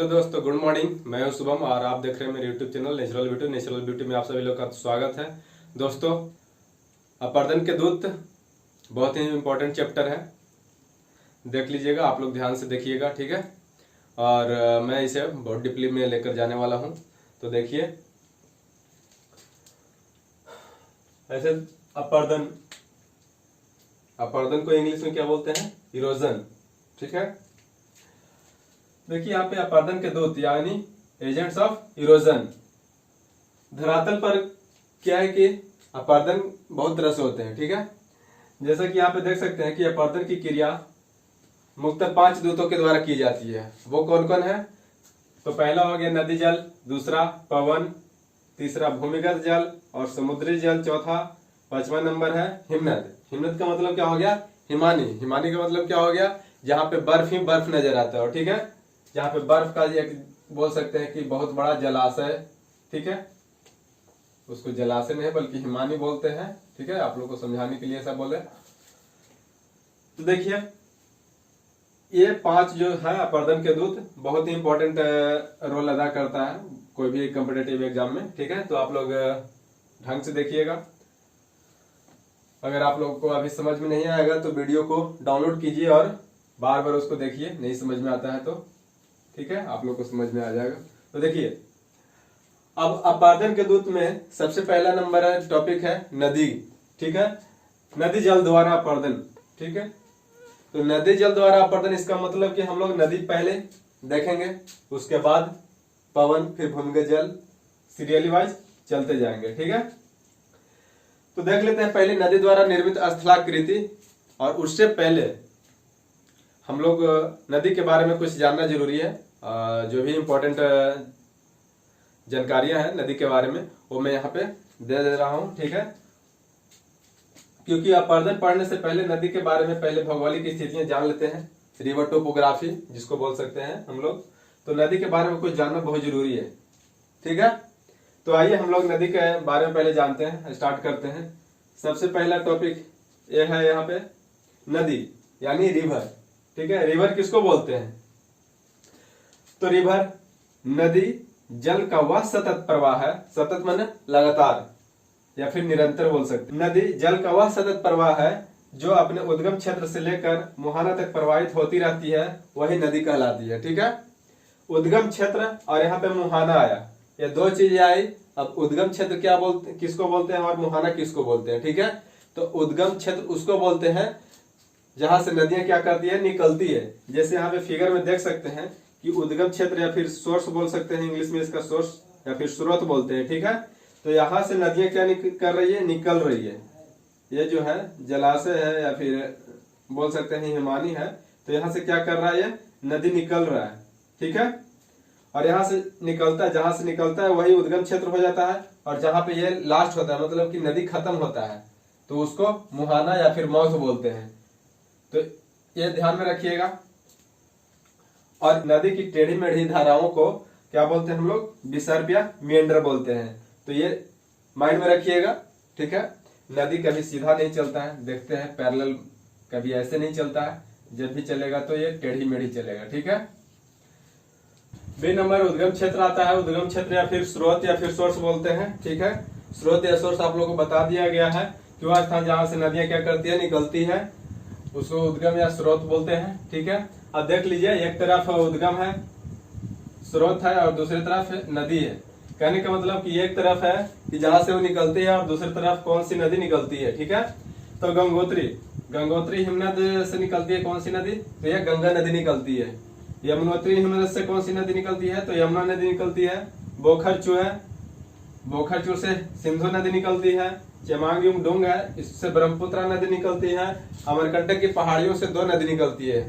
Hello दोस्तों, good morning. मैं हूं शुभम और आप देख रहे हैं मेरे यूट्यूब चैनल नेचुरल ब्यूटी में आप सभी लोग का स्वागत है। दोस्तों, अपर्दन के दूत बहुत ही इम्पोर्टेंट चैप्टर है, देख लीजिएगा, आप लोग ध्यान से देखिएगा, ठीक है। और मैं इसे बहुत डीपली में लेकर जाने वाला हूं। तो देखिए, ऐसे अपर्दन को इंग्लिश में क्या बोलते हैं? इरोजन, ठीक है। देखिए यहाँ पे अपर्दन के दूत यानी एजेंट्स ऑफ इरोजन। धरातल पर क्या है कि अपर्दन बहुत तरह से होते हैं, ठीक है। जैसा कि यहाँ पे देख सकते हैं कि अपर्दन की क्रिया मुख्यतः 5 दूतों के द्वारा की जाती है। वो कौन कौन है? तो पहला हो गया नदी जल, दूसरा पवन, तीसरा भूमिगत जल और समुद्री जल, चौथा 5वां नंबर है हिमनद। हिमनद का मतलब क्या हो गया? हिमानी। हिमानी का मतलब क्या हो गया? जहाँ पे बर्फ ही बर्फ नजर आता है, ठीक है। जहाँ पे बर्फ का एक बोल सकते हैं कि बहुत बड़ा जलाशय, ठीक है। उसको जलाशय नहीं बल्कि हिमानी बोलते हैं, ठीक है। आप लोग को समझाने के लिए ऐसा बोले। तो देखिए, ये 5 जो है अपर्दन के दूत बहुत ही इंपॉर्टेंट रोल अदा करता है कोई भी कॉम्पिटिटिव एग्जाम में, ठीक है। तो आप लोग ढंग से देखिएगा। अगर आप लोगों को अभी समझ में नहीं आएगा तो वीडियो को डाउनलोड कीजिए और बार बार उसको देखिए। नहीं समझ में आता है तो, ठीक है, आप लोग को समझ में आ जाएगा। तो देखिए, अब अपर्दन के दूत में सबसे पहला नंबर है, टॉपिक है नदी, ठीक है। नदी जल द्वारा अपर्दन, ठीक है। तो नदी जल द्वारा अपर्दन, इसका मतलब कि हम लोग नदी पहले देखेंगे, उसके बाद पवन, फिर भूमिगत जल, सीरियली वाइज चलते जाएंगे, ठीक है। तो देख लेते हैं पहले नदी द्वारा निर्मित स्थलाकृति। और उससे पहले हम लोग नदी के बारे में कुछ जानना जरूरी है। जो भी इम्पोर्टेंट जानकारियां हैं नदी के बारे में वो मैं यहाँ पे दे रहा हूँ, ठीक है। क्योंकि अपर्दन पढ़ने से पहले नदी के बारे में पहले भौगोलिक स्थितियां जान लेते हैं, रिवर टोपोग्राफी जिसको बोल सकते हैं हम लोग। तो नदी के बारे में कुछ जानना बहुत जरूरी है, ठीक है। तो आइए हम लोग नदी के बारे में पहले जानते हैं, स्टार्ट करते हैं। सबसे पहला टॉपिक ये है यहाँ पे नदी यानी रिवर, ठीक है। रिवर किसको बोलते हैं? तो रिवर नदी जल का वह सतत प्रवाह है, सतत माने लगातार या फिर निरंतर बोल सकते हैं। नदी जल का वह सतत प्रवाह है जो अपने उद्गम क्षेत्र से लेकर मुहाना तक प्रवाहित होती रहती है, वही नदी कहलाती है, ठीक है। उद्गम क्षेत्र और यहाँ पे मुहाना आया, ये 2 चीजें आई। अब उद्गम क्षेत्र क्या बोलते, किसको बोलते हैं और मुहाना किसको बोलते हैं, ठीक है। तो उद्गम क्षेत्र उसको बोलते हैं जहां से नदियां क्या करती है, निकलती है। जैसे यहाँ पे फिगर में देख सकते हैं कि उद्गम क्षेत्र या फिर सोर्स बोल सकते हैं, इंग्लिश में इसका सोर्स या फिर स्रोत बोलते हैं, ठीक है। तो यहाँ से नदियां क्या कर रही है, निकल रही है। ये जो है जलाशय है या फिर बोल सकते हैं हिमानी है। तो यहाँ से क्या कर रहा है, ये नदी निकल रहा है, ठीक है। और यहाँ से निकलता है, जहां से निकलता है वही उद्गम क्षेत्र हो जाता है। और जहां पे ये लास्ट होता है, मतलब कि नदी खत्म होता है, तो उसको मुहाना या फिर मौथ बोलते हैं। तो ये ध्यान में रखिएगा। और नदी की टेढ़ी मेढ़ी धाराओं को क्या बोलते हैं हम लोग? विसर्प या मेंढर बोलते हैं। तो ये माइंड में रखिएगा, ठीक है। नदी कभी सीधा नहीं चलता है, देखते हैं पैरेलल, कभी ऐसे नहीं चलता है। जब भी चलेगा तो ये टेढ़ी मेढ़ी चलेगा, ठीक है। बी नंबर उद्गम क्षेत्र आता है। उद्गम क्षेत्र या फिर स्रोत या फिर सोर्स बोलते हैं, ठीक है। स्रोत या सोर्स आप लोगों को बता दिया गया है कि वह स्थान जहां से नदियां क्या करती है, निकलती है, उसको उद्गम या स्रोत बोलते हैं, ठीक है। अब देख लीजिए, एक तरफ उद्गम है, स्रोत है और दूसरी तरफ नदी है। कहने का मतलब कि एक तरफ है कि जहां से वो निकलती है और दूसरी तरफ कौन सी नदी निकलती है, ठीक है। तो गंगोत्री हिमनद से निकलती है कौन सी नदी? तो यह गंगा नदी निकलती है। यमुनोत्री हिमनद से कौन सी नदी निकलती है? तो यमुना नदी निकलती है। बोखरचू से सिंधु नदी निकलती है। चेमांगयुम डुंग है, इससे ब्रह्मपुत्र नदी निकलती है। अमरकंटक की पहाड़ियों से 2 नदी निकलती है।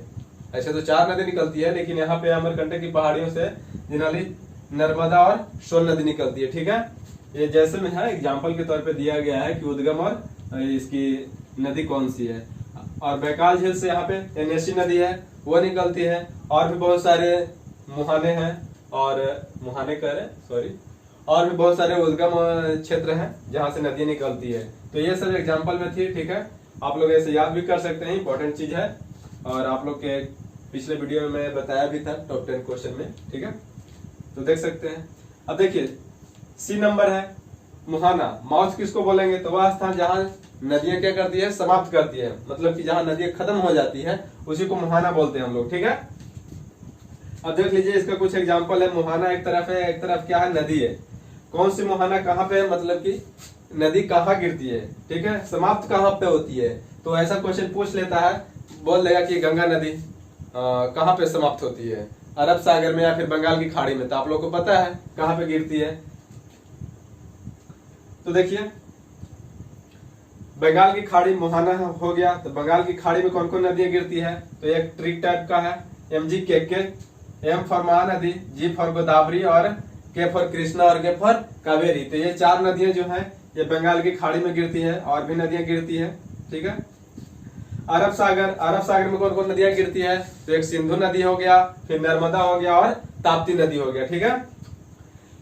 ऐसे तो 4 नदी निकलती है, लेकिन यहाँ पे अमरकंटक की पहाड़ियों से जिनाली नर्मदा और सोन नदी निकलती है, ठीक है। ये जैसे में है, एग्जाम्पल के तौर पे दिया गया है कि उद्गम और इसकी नदी कौन सी है। और बैकाल झील से यहाँ पे एनएससी नदी है, वो निकलती है। और भी बहुत सारे मुहाने हैं और और भी बहुत सारे उद्गम क्षेत्र हैं जहां से नदियां निकलती है। तो ये सब एग्जाम्पल में थी, ठीक है। आप लोग ऐसे याद भी कर सकते हैं, इंपॉर्टेंट चीज है। और आप लोग के पिछले वीडियो में मैं बताया भी था टॉप 10 क्वेश्चन में, ठीक है। तो देख सकते हैं। अब देखिए सी नंबर है मुहाना। माउथ किसको बोलेंगे? तो वह स्थान जहां नदियां क्या करती है, समाप्त करती है, मतलब कि जहां नदियां खत्म हो जाती है उसी को मुहाना बोलते हैं हम लोग, ठीक है। अब देख लीजिए इसका कुछ एग्जांपल है। मुहाना एक तरफ है, एक तरफ क्या है, नदी है। कौन सी मुहाना कहाँ पे है, मतलब कि नदी कहाँ गिरती है, ठीक है, समाप्त कहाँ पे होती है। तो ऐसा क्वेश्चन पूछ लेता है, बोल देगा कि गंगा नदी कहाँ पे समाप्त होती है, अरब सागर में या फिर बंगाल की खाड़ी में। तो आप लोग को पता है कहाँ पे गिरती है। तो देखिए बंगाल की खाड़ी मुहाना हो गया। तो बंगाल की खाड़ी में कौन कौन नदियां गिरती है? तो एक ट्रिक टाइप का है, MGKK, M for Mahanadi, G for Godavari और K फॉर कृष्णा और K फॉर कावेरी। तो ये 4 नदियां जो है ये बंगाल की खाड़ी में गिरती है, और भी नदियां गिरती है, ठीक है। अरब सागर में कौन कौन नदियां गिरती है? तो एक सिंधु नदी हो गया, फिर नर्मदा हो गया और ताप्ती नदी हो गया, ठीक है।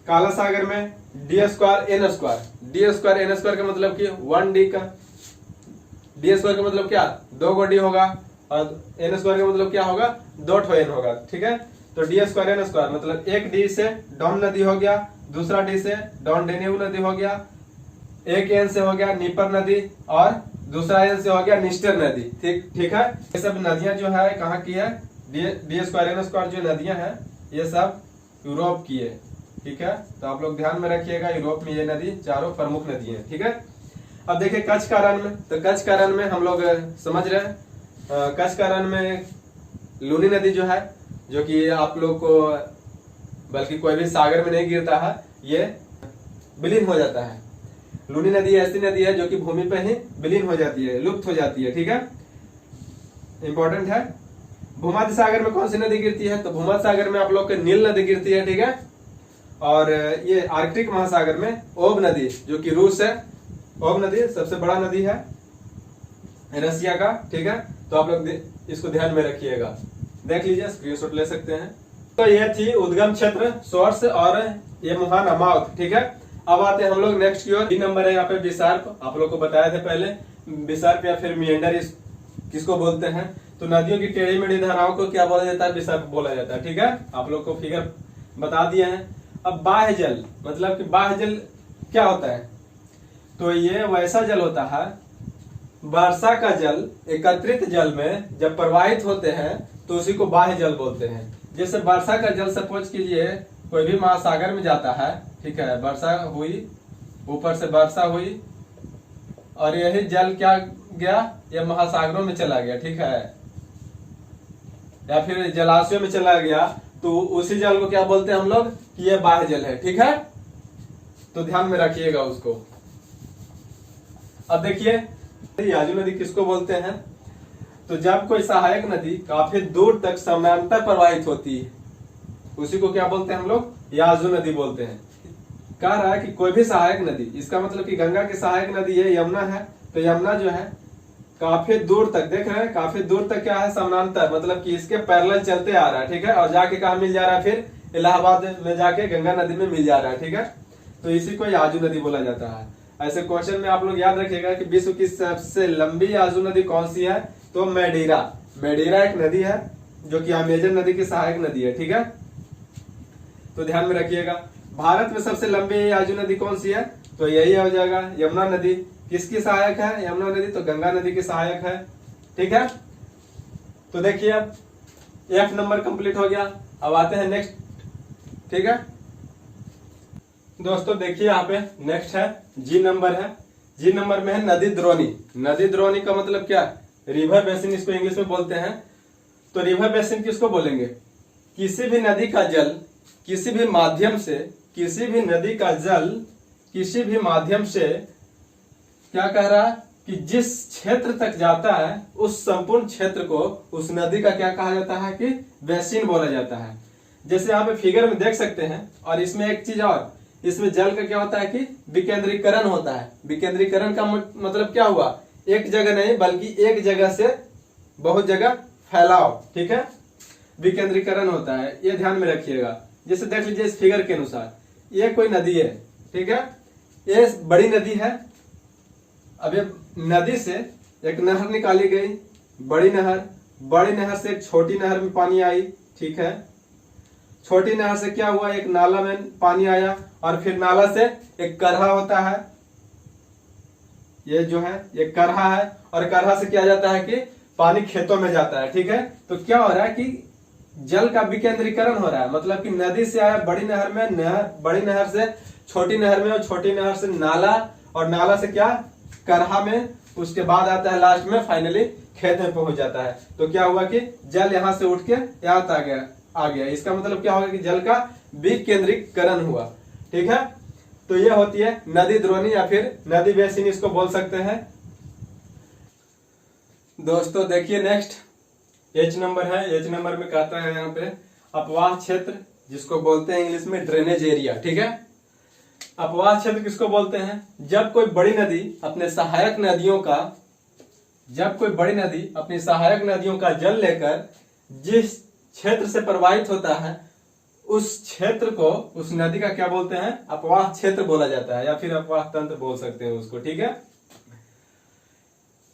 काला सागर में D2N2 का मतलब कि 1D का D2 का मतलब क्या, 2 गो D होगा, और N2 का मतलब क्या होगा, 2 N होगा, ठीक है। तो D2N2 मतलब एक D से डॉन नदी हो गया, दूसरा D से डॉन डेन्यूब नदी हो गया, एक N से हो गया नीपर नदी, और दूसरा N से हो गया निस्टर नदी, ठीक है। ये सब नदियां जो है कहाँ की है? D2N2 जो नदियां हैं ये सब यूरोप की है, ठीक है। तो आप लोग ध्यान में रखिएगा, यूरोप में ये नदी चारों प्रमुख नदी है, ठीक है। अब देखिए कच्छ का रण में, तो कच्छ का रण में हम लोग समझ रहे हैं, कच्छ का रण में लूनी नदी जो है, जो कि आप लोग को बल्कि कोई भी सागर में नहीं गिरता है, ये विलीन हो जाता है। लूनी नदी ऐसी नदी है जो कि भूमि पे ही विलीन हो जाती है, लुप्त हो जाती है, ठीक है, इंपॉर्टेंट है। भूमध्य सागर में कौन सी नदी गिरती है? तो भूमध्य सागर में आप लोग के नील नदी गिरती है, ठीक है। और ये आर्कटिक महासागर में ओब नदी, जो कि रूस है, ओब नदी सबसे बड़ा नदी है रसिया का, ठीक है। तो आप लोग इसको ध्यान में रखिएगा, देख लीजिए, स्क्रीनशॉट ले सकते हैं। तो ये थी उद्गम क्षेत्र, सोर्स, और ये मुहाना माउथ, ठीक है। अब आते हैं हम लोग नेक्स्ट की ओर। 3 नंबर है यहाँ पे विसर्प। आप लोग को बताया था पहले, विसर्प या फिर मिएंडर किसको बोलते हैं? तो नदियों की टेढ़ी मेढ़ी धाराओं को क्या बोला जाता है? विसर्प बोला जाता है, ठीक है। आप लोग को फिगर बता दिए हैं। अब बाह्य जल, मतलब कि बाह्य जल क्या होता है? तो ये वैसा जल होता है, वर्षा का जल एकत्रित जल में जब प्रवाहित होते हैं तो उसी को बाह्य जल बोलते हैं। जैसे वर्षा का जल सपोज कीजिए कोई भी महासागर में जाता है, ठीक है, वर्षा हुई, ऊपर से वर्षा हुई, और यही जल क्या गया, यह महासागरों में चला गया, ठीक है, या फिर जलाशयों में चला गया, तो उसी जल को क्या बोलते हैं हम लोग कि यह बाह्य जल है, ठीक है। तो ध्यान में रखिएगा उसको। अब देखिए याजू नदी किसको बोलते हैं? तो जब कोई सहायक नदी काफी दूर तक समानांतर प्रवाहित होती है उसी को क्या बोलते हैं हम लोग? याजू नदी बोलते हैं। कह रहा है कि कोई भी सहायक नदी, इसका मतलब कि गंगा की सहायक नदी है यमुना है, तो यमुना जो है काफी दूर तक, देख रहे हैं काफी दूर तक क्या है, समानांतर, मतलब कि इसके पैरेलल चलते आ रहा है, ठीक है, और जाके कहा मिल जा रहा है, फिर इलाहाबाद में जाके गंगा नदी में मिल जा रहा है, ठीक है। तो इसी को याजू नदी बोला जाता है। ऐसे क्वेश्चन में आप लोग याद रखिएगा कि विश्व की सबसे लंबी याजू नदी कौन सी है? तो मेडीरा एक नदी है जो कि अमेजन नदी की सहायक नदी है, ठीक है। तो ध्यान में रखिएगा। भारत में सबसे लंबी याजू नदी कौन सी है? तो यही हो जाएगा यमुना नदी। किसकी सहायक है यमुना नदी? तो गंगा नदी की सहायक है, ठीक है। तो देखिए अब F नंबर कंप्लीट हो गया। अब आते हैं नेक्स्ट, ठीक है दोस्तों। देखिए यहाँ पे नेक्स्ट है G नंबर है। G नंबर में है नदी द्रोणी। नदी द्रोणी का मतलब क्या? रिवर बेसिन, इसको इंग्लिश में बोलते हैं। तो रिवर बेसिन किसको बोलेंगे? किसी भी नदी का जल किसी भी माध्यम से, किसी भी नदी का जल किसी भी माध्यम से क्या कह रहा है कि जिस क्षेत्र तक जाता है उस संपूर्ण क्षेत्र को उस नदी का क्या कहा जाता है कि बेसिन बोला जाता है। जैसे यहाँ पे फिगर में देख सकते हैं। और इसमें एक चीज और, इसमें जल का क्या होता है कि विकेंद्रीकरण होता है। विकेंद्रीकरण का मतलब क्या हुआ? एक जगह नहीं बल्कि एक जगह से बहुत जगह फैलाव, ठीक है, विकेंद्रीकरण होता है, ये ध्यान में रखिएगा। जैसे देख लीजिए इस फिगर के अनुसार ये कोई नदी है, ठीक है, ये बड़ी नदी है। अब ये नदी से एक नहर निकाली गई, बड़ी नहर, बड़ी नहर से एक छोटी नहर में पानी आई, ठीक है। छोटी नहर से क्या हुआ, एक नाला में पानी आया, और फिर नाला से एक करहा होता है, ये जो है ये करहा है, और करहा से क्या जाता है कि पानी खेतों में जाता है, ठीक है। तो क्या हो रहा है कि जल का विकेंद्रीकरण हो रहा है, मतलब कि नदी से आया बड़ी नहर में, बड़ी नहर से छोटी नहर में, और छोटी नहर से नाला, और नाला से क्या करहा में, उसके बाद आता है लास्ट में फाइनली खेत में पहुंच जाता है। तो क्या हुआ कि जल यहां से उठ के यहाँ आ गया। इसका मतलब क्या होगा कि जल का विकेंद्रीकरण हुआ, ठीक है। तो ये होती है नदी द्रोणी या फिर नदी बेसिन, इसको बोल सकते हैं। दोस्तों देखिए नेक्स्ट एच नंबर है। एच नंबर में कहता है यहाँ पे अपवाह क्षेत्र, जिसको बोलते हैं इंग्लिश में ड्रेनेज एरिया, ठीक है। अपवाह क्षेत्र किसको बोलते हैं, जब कोई बड़ी नदी अपने सहायक नदियों का जल लेकर जिस क्षेत्र से प्रवाहित होता है, उस क्षेत्र को, उस नदी का क्या बोलते हैं, अपवाह क्षेत्र बोला जाता है, या फिर अपवाह तंत्र बोल सकते हैं उसको, ठीक है।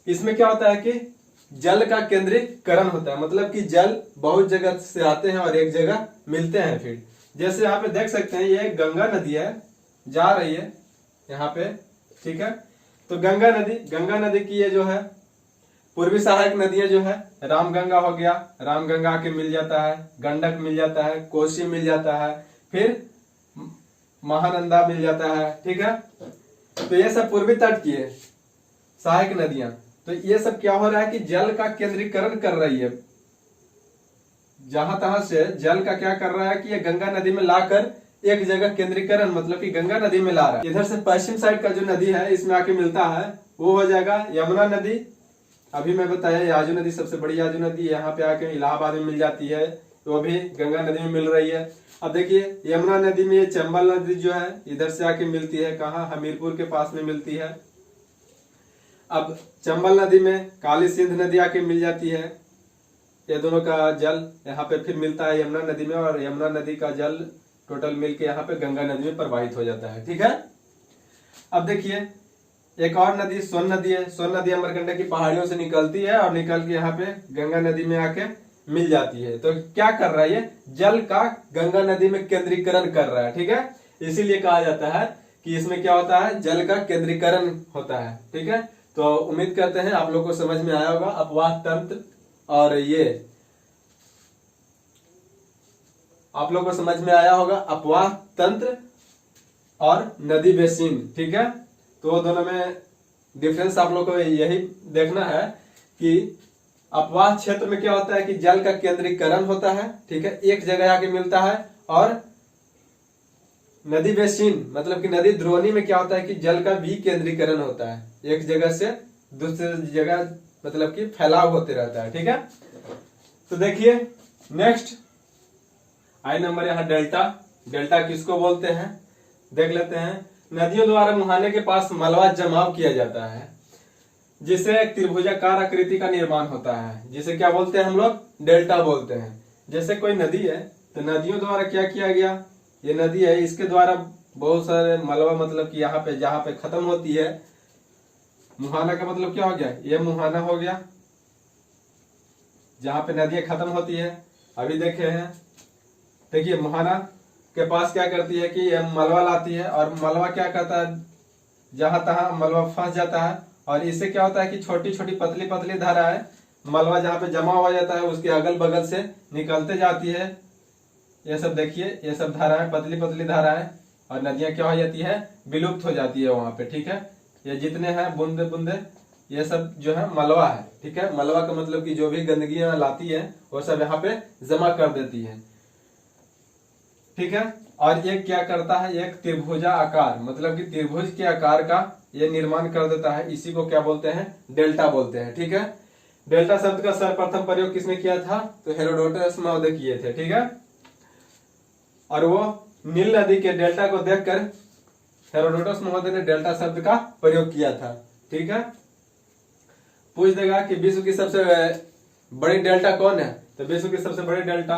इसमें क्या होता है कि जल का केंद्रीकरण होता है, मतलब कि जल बहुत जगह से आते हैं और एक जगह मिलते हैं। फिर जैसे यहाँ पे देख सकते हैं, ये गंगा नदी है, जा रही है यहाँ पे, ठीक है। तो गंगा नदी की ये जो है पूर्वी सहायक नदियां जो है, रामगंगा हो गया, रामगंगा आके मिल जाता है, गंडक मिल जाता है, कोसी मिल जाता है, फिर महानंदा मिल जाता है, ठीक है। तो ये सब पूर्वी तट की है सहायक नदियां। तो ये सब क्या हो रहा है कि जल का केंद्रीकरण कर रही है, जहां तहां से जल का क्या कर रहा है कि ये गंगा नदी में लाकर एक जगह केंद्रीकरण, मतलब कि गंगा नदी में ला रहा है। इधर से पश्चिम साइड का जो नदी है इसमें आके मिलता है, वो हो जाएगा यमुना नदी। अभी मैं बताया याजू नदी सबसे बड़ी याजू नदी, यहाँ पे आके इलाहाबाद में मिल जाती है, तो अभी गंगा नदी में मिल रही है। अब देखिए यमुना नदी में ये चंबल नदी जो है इधर से आके मिलती है, कहाँ, हमीरपुर के पास में मिलती है। अब चंबल नदी में काली सिंध नदी आके मिल जाती है, ये दोनों का जल यहाँ पे फिर मिलता है यमुना नदी में, और यमुना नदी का जल टोटल मिलके यहाँ पे गंगा नदी में प्रवाहित हो जाता है, ठीक है। अब देखिए एक और नदी सोन नदी है। सोन नदी अमरकंटक की पहाड़ियों से निकलती है और निकल के यहाँ पे गंगा नदी में आके मिल जाती है। तो क्या कर रहा है, ये जल का गंगा नदी में केंद्रीकरण कर रहा है, ठीक है। इसीलिए कहा जाता है कि इसमें क्या होता है, जल का केंद्रीकरण होता है, ठीक है। तो उम्मीद करते हैं आप लोग को समझ में आया होगा अपवाह तंत्र, और ये आप लोग को समझ में आया होगा अपवाह तंत्र और नदी बेसिन, ठीक है। तो दोनों में डिफरेंस आप लोग को यही देखना है कि अपवाह क्षेत्र में क्या होता है कि जल का केंद्रीकरण होता है, ठीक है, एक जगह आके मिलता है। और नदी बेसिन मतलब कि नदी द्रोणी में क्या होता है कि जल का विकेंद्रीकरण होता है, एक जगह से दूसरे जगह मतलब कि फैलाव होते रहता है, ठीक है। तो देखिए नेक्स्ट आई नंबर यहाँ डेल्टा। डेल्टा किसको बोलते हैं देख लेते हैं। नदियों द्वारा मुहाने के पास मलबा जमाव किया जाता है, जिससे एक त्रिभुजाकार आकृति का निर्माण होता है, जिसे क्या बोलते हैं हम लोग, डेल्टा बोलते हैं। जैसे कोई नदी है तो नदियों द्वारा क्या किया गया, ये नदी है, इसके द्वारा बहुत सारे मलबा, मतलब कि यहाँ पे जहाँ पे खत्म होती है, मुहाना का मतलब क्या हो गया, ये मुहाना हो गया, जहाँ पे नदियां खत्म होती है। अभी देखे हैं, देखिए मुहाना के पास क्या करती है कि ये मलबा लाती है, और मलबा क्या करता है, जहां तहां मलबा फंस जाता है, और इससे क्या होता है कि छोटी छोटी पतली पतली धारा है, मलबा जहाँ पे जमा हो जाता है उसके अगल बगल से निकलते जाती है। ये सब देखिए, ये सब धाराएं पतली पतली धाराएं, और नदियां क्या हो जाती है, विलुप्त हो जाती है वहां पे, ठीक है। ये जितने हैं बूंदे बूंदे, ये सब जो है मलबा है, ठीक है। मलबा का मतलब कि जो भी गंदगी लाती है वो सब यहाँ पे जमा कर देती है, ठीक है। और ये क्या करता है, एक त्रिभुजा आकार, मतलब कि त्रिभुज के आकार का ये निर्माण कर देता है, इसी को क्या बोलते हैं, डेल्टा बोलते हैं, ठीक है। डेल्टा शब्द का सर्वप्रथम प्रयोग किसने किया था, तो हेरोडोटस महोदय किए थे, ठीक है। और वो नील नदी के डेल्टा को देखकर हेरोडोटस महोदय ने डेल्टा शब्द का प्रयोग किया था, ठीक है। पूछ देगा कि विश्व की सबसे बड़ी डेल्टा कौन है, तो विश्व की सबसे बड़ी डेल्टा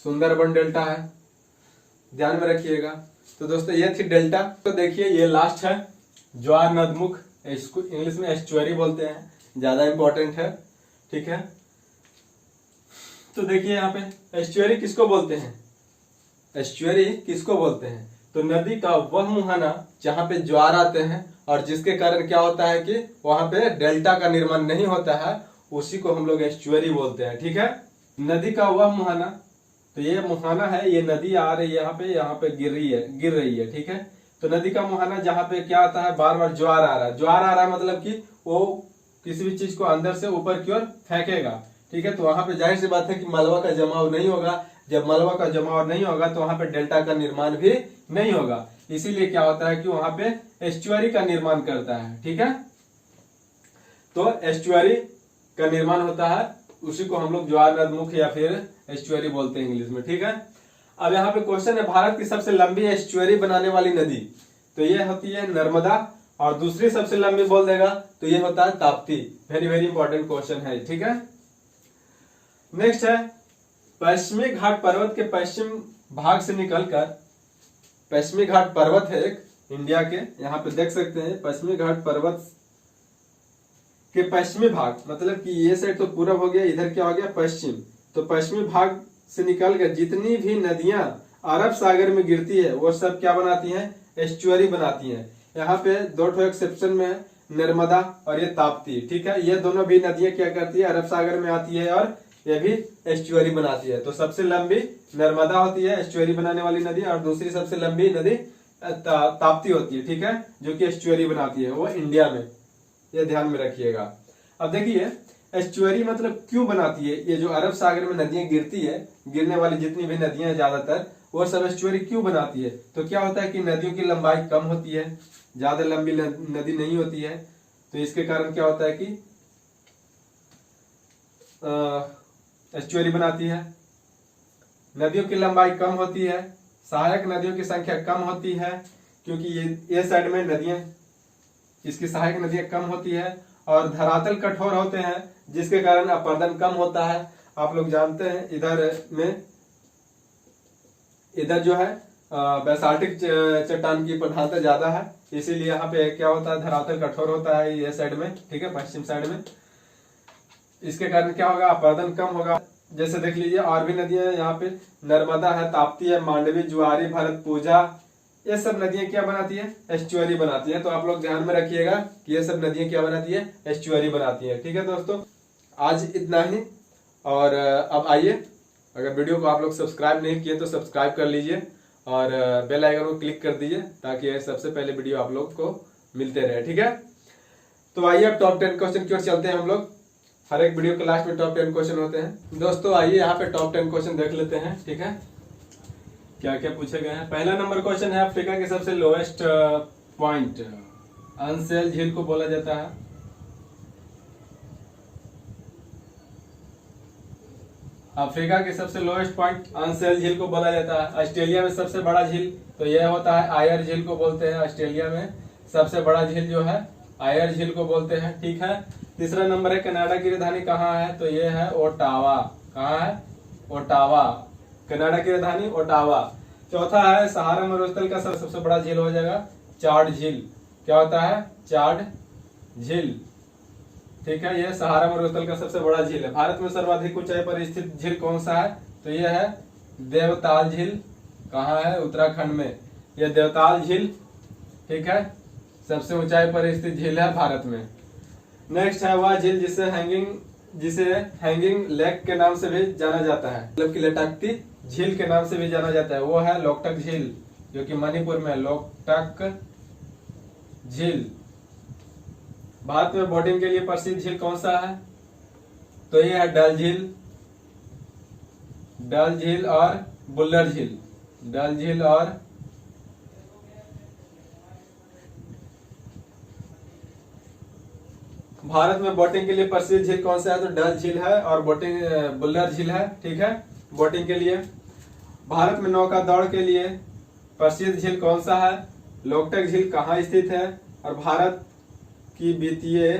सुंदरबन डेल्टा है, ध्यान में रखिएगा। तो दोस्तों ये थी डेल्टा। तो देखिए ये लास्ट है ज्वार नदमुख, इसको इंग्लिश में एस्चुअरी बोलते हैं, ज्यादा इंपॉर्टेंट है, ठीक है। तो देखिए यहाँ पे एस्चुअरी किसको बोलते हैं, एस्चुअरी किसको बोलते हैं, तो नदी का वह मुहाना जहाँ पे ज्वार आते हैं और जिसके कारण क्या होता है कि वहां पे डेल्टा का निर्माण नहीं होता है, उसी को हम लोग एस्चुअरी बोलते हैं। ठीक है, नदी का वह मुहाना, तो ये मुहाना है, ये नदी आ रही है यहाँ पे गिर रही है। ठीक है, तो नदी का मुहाना जहाँ पे क्या आता है, बार बार ज्वार आ रहा है, ज्वार आ रहा है मतलब कि वो किसी भी चीज को अंदर से ऊपर की ओर फेंकेगा। ठीक है, तो वहां पे जाहिर सी बात है कि मलबा का जमाव नहीं होगा, जब मलबा का जमाव नहीं होगा तो वहां पे डेल्टा का निर्माण भी नहीं होगा, इसीलिए क्या होता है कि वहां पे एस्चुअरी का निर्माण करता है। ठीक है, तो एस्चुअरी का निर्माण होता है, उसी को हम लोग ज्वार नदमुख या फिर एस्चुअरी बोलते हैं इंग्लिश में। ठीक है, अब यहाँ पे क्वेश्चन है भारत की सबसे लंबी एस्चुअरी बनाने वाली नदी, तो ये होती है नर्मदा, और दूसरी सबसे लंबी बोल देगा तो ये होता है Tapti. Very very important question है। ठीक है, नेक्स्ट है पश्चिमी घाट पर्वत के पश्चिम भाग से निकलकर, पश्चिमी घाट पर्वत है एक इंडिया के, यहाँ पे देख सकते हैं पश्चिमी घाट पर्वत के पश्चिमी भाग, मतलब कि ये साइड तो पूरब हो गया, इधर क्या हो गया पश्चिम, तो पश्चिमी भाग से निकलकर जितनी भी नदियां अरब सागर में गिरती है वो सब क्या बनाती हैं, एस्चुअरी बनाती हैं। यहाँ पे दो ठो एक्सेप्शन में है, नर्मदा और ये ताप्ती। ठीक है, ये दोनों भी नदियां क्या करती है, अरब सागर में आती है और ये भी एस्चुअरी बनाती है। तो सबसे लंबी नर्मदा होती है एस्चुअरी बनाने वाली नदी, और दूसरी सबसे लंबी नदी ताप्ती होती है। ठीक है, जो कि एस्चुअरी बनाती है, वो इंडिया में, ये ध्यान में रखिएगा। अब देखिए एस्चुअरी मतलब क्यों बनाती है, ये जो अरब सागर में नदियां गिरती है, गिरने वाली जितनी भी नदियां हैं ज्यादातर, वो सब एस्चुअरी क्यों बनाती है, तो क्या होता है कि नदियों की लंबाई कम होती है, ज्यादा लंबी नदी नहीं होती है, तो इसके कारण क्या होता है कि एस्चुअरी बनाती है। नदियों की लंबाई कम होती है, सहायक नदियों की संख्या कम होती है, क्योंकि ये साइड में नदियां, इसकी सहायक नदियां कम होती है, और धरातल कठोर होते हैं जिसके कारण अपरदन कम होता है। आप लोग जानते हैं इधर जो है बेसाल्टिक चट्टान की प्रधानता ज्यादा है, इसीलिए यहाँ पे क्या होता है, धरातल कठोर होता है ये साइड में। ठीक है, पश्चिम साइड में, इसके कारण क्या होगा, अपरदन कम होगा। जैसे देख लीजिए और भी नदियां हैं यहाँ पे, नर्मदा है, ताप्ती है, मांडवी, जुआरी, भरतपूजा, ये सब नदियां क्या बनाती है, एस्चुअरी बनाती है। तो आप लोग ध्यान में रखिएगा कि ये सब नदियां क्या बनाती है, एस्चुअरी बनाती है। ठीक है दोस्तों, आज इतना ही, और अब आइए, अगर वीडियो को आप लोग सब्सक्राइब नहीं किए तो सब्सक्राइब कर लीजिए और बेल आइकन को क्लिक कर दीजिए, ताकि सबसे पहले वीडियो आप लोग को मिलते रहे। ठीक है, तो आइए अब टॉप 10 क्वेश्चन की ओर चलते हैं हम लोग। हर एक वीडियो के लास्ट में टॉप 10 क्वेश्चन होते हैं। दोस्तों आइए यहाँ पे टॉप 10 क्वेश्चन देख लेते हैं। ठीक है, क्या क्या पूछे गए हैं। पहला नंबर क्वेश्चन है, अफ्रीका के सबसे लोएस्ट पॉइंट अनसेल झील को बोला जाता है। अफ्रीका के सबसे लोएस्ट पॉइंट अनसेल झील को बोला जाता है। ऑस्ट्रेलिया में सबसे बड़ा झील तो यह होता है आयर झील को बोलते हैं। ऑस्ट्रेलिया में सबसे बड़ा झील जो है आयर झील को बोलते हैं। ठीक है, तीसरा नंबर है, कनाडा की राजधानी कहाँ है, तो यह है ओटावा। कहाँ है, ओटावा, कनाडा की राजधानी ओटावा। चौथा है, सहारा मरुस्थल का सबसे बड़ा झील हो जाएगा चाड झील। क्या होता है, चाड झील। ठीक है, यह सहारा मरुस्थल का सबसे बड़ा झील है। भारत में सर्वाधिक ऊंचाई पर स्थित झील कौन सा है, तो यह है देवताल झील। कहाँ है, उत्तराखंड में, यह देवताल झील। ठीक है, सबसे ऊंचाई पर स्थित झील है भारत में। नेक्स्ट है वह झील जिसे हैंगिंग लेक के नाम से भी जाना जाता है, मतलब कि लटकती झील के नाम से भी जाना जाता है, वो है लोकटक झील, जो कि मणिपुर में, लोकटक झील। भारत में बोटिंग के लिए प्रसिद्ध झील कौन सा है, तो ये है डल झील, डल झील और बुल्लर झील। डल झील और भारत में बोटिंग के लिए प्रसिद्ध झील कौन सा है, तो डल झील है और बुल्लर झील है। ठीक है, बोटिंग के लिए। भारत में नौका दौड़ के लिए प्रसिद्ध झील कौन सा है, लोकटक झील कहाँ स्थित है, और भारत की वित्तीय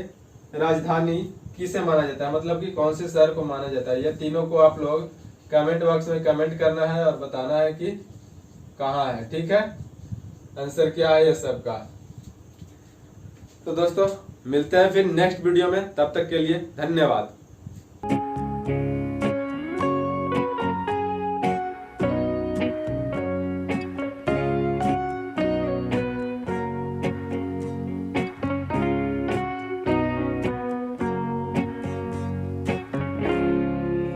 राजधानी किसे माना जाता है, मतलब कि कौन से शहर को माना जाता है। ये तीनों को आप लोग कमेंट बॉक्स में कमेंट करना है और बताना है कि कहाँ है। ठीक है, आंसर क्या है ये सबका। तो दोस्तों मिलते हैं फिर नेक्स्ट वीडियो में, तब तक के लिए धन्यवाद।